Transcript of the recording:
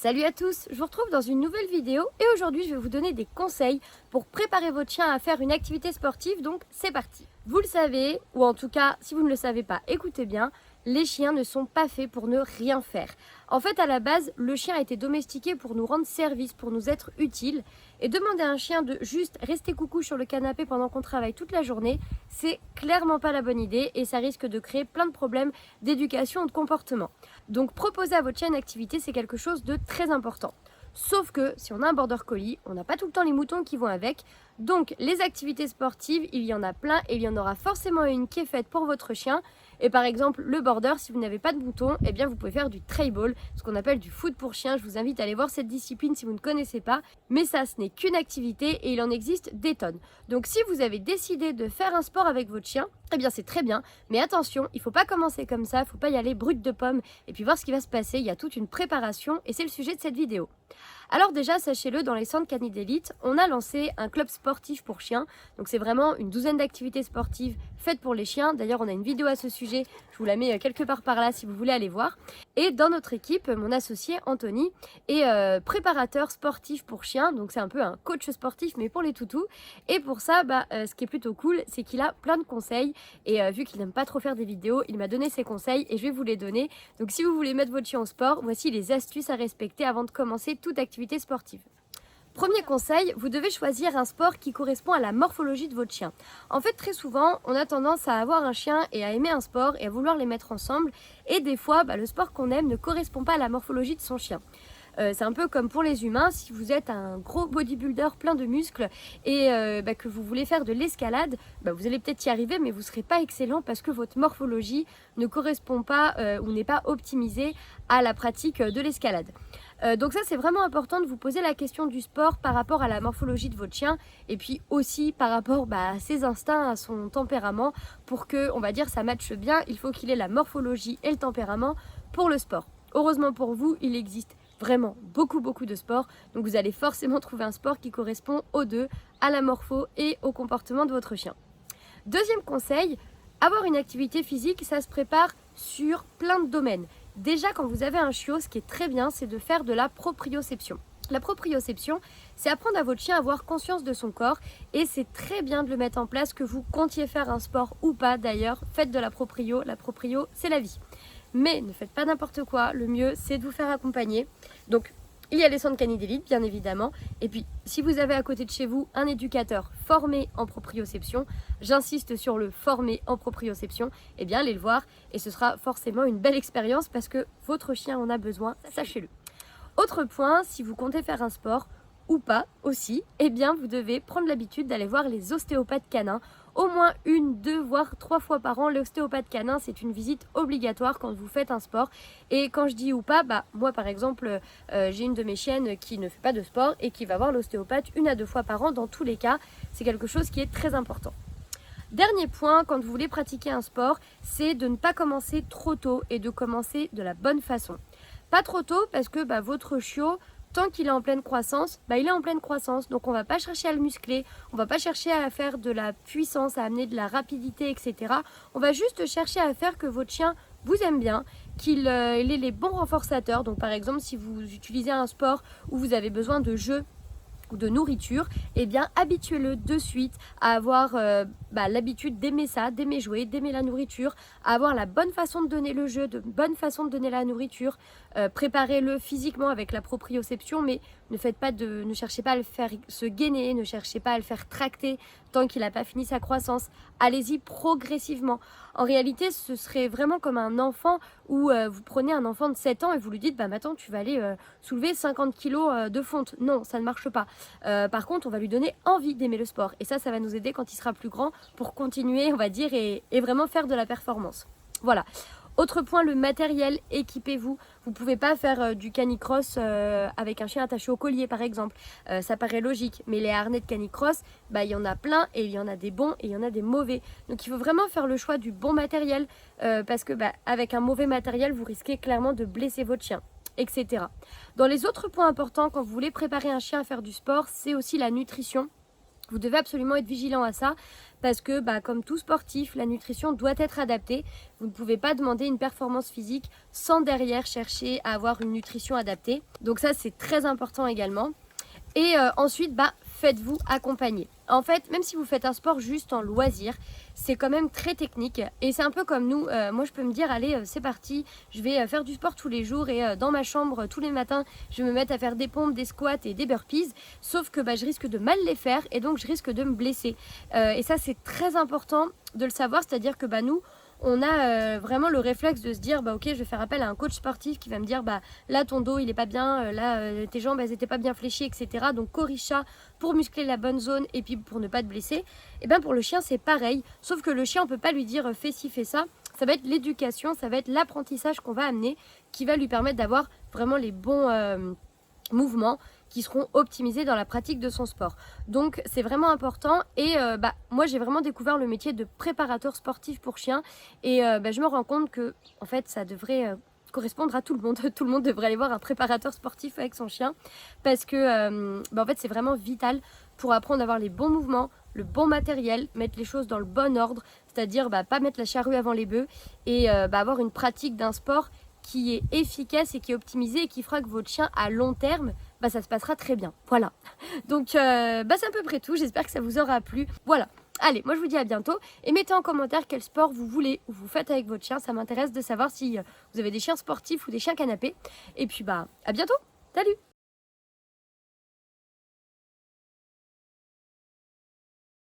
Salut à tous, je vous retrouve dans une nouvelle vidéo et aujourd'hui je vais vous donner des conseils pour préparer votre chien à faire une activité sportive, donc c'est parti. Vous le savez, ou en tout cas si vous ne le savez pas, écoutez bien, les chiens ne sont pas faits pour ne rien faire. En fait à la base, le chien a été domestiqué pour nous rendre service, pour nous être utile, et demander à un chien de juste rester coucou sur le canapé pendant qu'on travaille toute la journée, c'est clairement pas la bonne idée et ça risque de créer plein de problèmes d'éducation ou de comportement. Donc proposer à votre chien une activité, c'est quelque chose de très important. Sauf que si on a un border collie, on n'a pas tout le temps les moutons qui vont avec. Donc les activités sportives, il y en a plein et il y en aura forcément une qui est faite pour votre chien. Et par exemple le border, si vous n'avez pas de moutons, eh bien vous pouvez faire du trail-ball, ce qu'on appelle du foot pour chien. Je vous invite à aller voir cette discipline si vous ne connaissez pas. Mais ça, ce n'est qu'une activité et il en existe des tonnes. Donc si vous avez décidé de faire un sport avec votre chien, eh bien c'est très bien. Mais attention, il ne faut pas commencer comme ça, il ne faut pas y aller brut de pomme et puis voir ce qui va se passer. Il y a toute une préparation et c'est le sujet de cette vidéo. Alors déjà, sachez-le, dans les centres canines d'élite, on a lancé un club sportif pour chiens. Donc c'est vraiment une douzaine d'activités sportives faites pour les chiens. D'ailleurs, on a une vidéo à ce sujet, je vous la mets quelque part par là si vous voulez aller voir. Et dans notre équipe, mon associé Anthony est préparateur sportif pour chiens. Donc c'est un peu un coach sportif mais pour les toutous. Et pour ça, ce qui est plutôt cool, c'est qu'il a plein de conseils. Et vu qu'il n'aime pas trop faire des vidéos, il m'a donné ses conseils et je vais vous les donner. Donc si vous voulez mettre votre chien au sport, voici les astuces à respecter avant de commencer toute activité sportive. Premier conseil, vous devez choisir un sport qui correspond à la morphologie de votre chien. En fait, très souvent, on a tendance à avoir un chien et à aimer un sport et à vouloir les mettre ensemble. Et des fois, le sport qu'on aime ne correspond pas à la morphologie de son chien. C'est un peu comme pour les humains, si vous êtes un gros bodybuilder plein de muscles et que vous voulez faire de l'escalade, vous allez peut-être y arriver mais vous ne serez pas excellent parce que votre morphologie ne correspond pas ou n'est pas optimisée à la pratique de l'escalade. Donc ça c'est vraiment important de vous poser la question du sport par rapport à la morphologie de votre chien et puis aussi par rapport à ses instincts, à son tempérament pour que on va dire ça matche bien, il faut qu'il ait la morphologie et le tempérament pour le sport. Heureusement pour vous, il existe vraiment beaucoup de sports, donc vous allez forcément trouver un sport qui correspond aux deux, à la morpho et au comportement de votre chien. Deuxième conseil, avoir une activité physique, ça se prépare sur plein de domaines. Déjà quand vous avez un chiot, ce qui est très bien, c'est de faire de la proprioception. La proprioception, c'est apprendre à votre chien à avoir conscience de son corps et c'est très bien de le mettre en place, que vous comptiez faire un sport ou pas d'ailleurs, faites de la proprio c'est la vie. Mais ne faites pas n'importe quoi, le mieux c'est de vous faire accompagner. Donc il y a les centres canines d'élite bien évidemment. Et puis si vous avez à côté de chez vous un éducateur formé en proprioception, j'insiste sur le formé en proprioception, eh bien allez le voir et ce sera forcément une belle expérience parce que votre chien en a besoin, sachez-le. Autre point, si vous comptez faire un sport ou pas aussi, eh bien vous devez prendre l'habitude d'aller voir les ostéopathes canins au moins 1, 2, voire 3 fois par an. L'ostéopathe canin, c'est une visite obligatoire quand vous faites un sport. Et quand je dis ou pas, moi par exemple, j'ai une de mes chiennes qui ne fait pas de sport et qui va voir l'ostéopathe 1 à 2 fois par an. Dans tous les cas, c'est quelque chose qui est très important. Dernier point, quand vous voulez pratiquer un sport, c'est de ne pas commencer trop tôt et de commencer de la bonne façon. Pas trop tôt parce que votre chiot, tant qu'il est en pleine croissance, il est en pleine croissance. Donc on ne va pas chercher à le muscler, on ne va pas chercher à faire de la puissance, à amener de la rapidité, etc. On va juste chercher à faire que votre chien vous aime bien, qu'il ait les bons renforçateurs. Donc par exemple, si vous utilisez un sport où vous avez besoin de jeux ou de nourriture, eh bien habituez-le de suite à avoir l'habitude d'aimer ça, d'aimer jouer, d'aimer la nourriture, à avoir la bonne façon de donner le jeu, de bonne façon de donner la nourriture. Préparez-le physiquement avec la proprioception, mais ne cherchez pas à le faire se gainer, ne cherchez pas à le faire tracter tant qu'il n'a pas fini sa croissance. Allez-y progressivement. En réalité, ce serait vraiment comme un enfant où vous prenez un enfant de 7 ans et vous lui dites maintenant tu vas aller soulever 50 kilos de fonte. Non, ça ne marche pas. Par contre, on va lui donner envie d'aimer le sport. Et ça va nous aider quand il sera plus grand pour continuer, on va dire, et vraiment faire de la performance. Voilà. Autre point, le matériel, équipez-vous. Vous ne pouvez pas faire du canicross avec un chien attaché au collier par exemple. Ça paraît logique, mais les harnais de canicross, il y en a plein et il y en a des bons et il y en a des mauvais. Donc il faut vraiment faire le choix du bon matériel parce que avec un mauvais matériel, vous risquez clairement de blesser votre chien, etc. Dans les autres points importants quand vous voulez préparer un chien à faire du sport, c'est aussi la nutrition. Vous devez absolument être vigilant à ça parce que comme tout sportif, la nutrition doit être adaptée. Vous ne pouvez pas demander une performance physique sans derrière chercher à avoir une nutrition adaptée. Donc ça, c'est très important également. Et ensuite, faites-vous accompagner. En fait, même si vous faites un sport juste en loisir, c'est quand même très technique. Et c'est un peu comme nous. Moi, je peux me dire, allez, c'est parti, je vais faire du sport tous les jours et dans ma chambre, tous les matins, je vais me mettre à faire des pompes, des squats et des burpees. Sauf que je risque de mal les faire et donc je risque de me blesser. Et ça, c'est très important de le savoir. C'est-à-dire que nous, on a vraiment le réflexe de se dire ok, je vais faire appel à un coach sportif qui va me dire là ton dos il est pas bien, tes jambes elles étaient pas bien fléchies, etc. Donc corrige ça pour muscler la bonne zone et puis pour ne pas te blesser. Et pour le chien c'est pareil, sauf que le chien on peut pas lui dire fais ci, fais ça. Ça va être l'éducation, ça va être l'apprentissage qu'on va amener qui va lui permettre d'avoir vraiment les bons mouvements qui seront optimisés dans la pratique de son sport. Donc c'est vraiment important et moi j'ai vraiment découvert le métier de préparateur sportif pour chiens et je me rends compte que en fait ça devrait correspondre à tout le monde. Tout le monde devrait aller voir un préparateur sportif avec son chien parce que en fait c'est vraiment vital pour apprendre à avoir les bons mouvements, le bon matériel, mettre les choses dans le bon ordre, c'est-à-dire pas mettre la charrue avant les bœufs et avoir une pratique d'un sport qui est efficace et qui est optimisé et qui fera que votre chien à long terme, ça se passera très bien. Voilà. Donc c'est à peu près tout. J'espère que ça vous aura plu. Voilà. Allez, moi je vous dis à bientôt et mettez en commentaire quel sport vous voulez ou vous faites avec votre chien. Ça m'intéresse de savoir si vous avez des chiens sportifs ou des chiens canapés. Et puis à bientôt. Salut!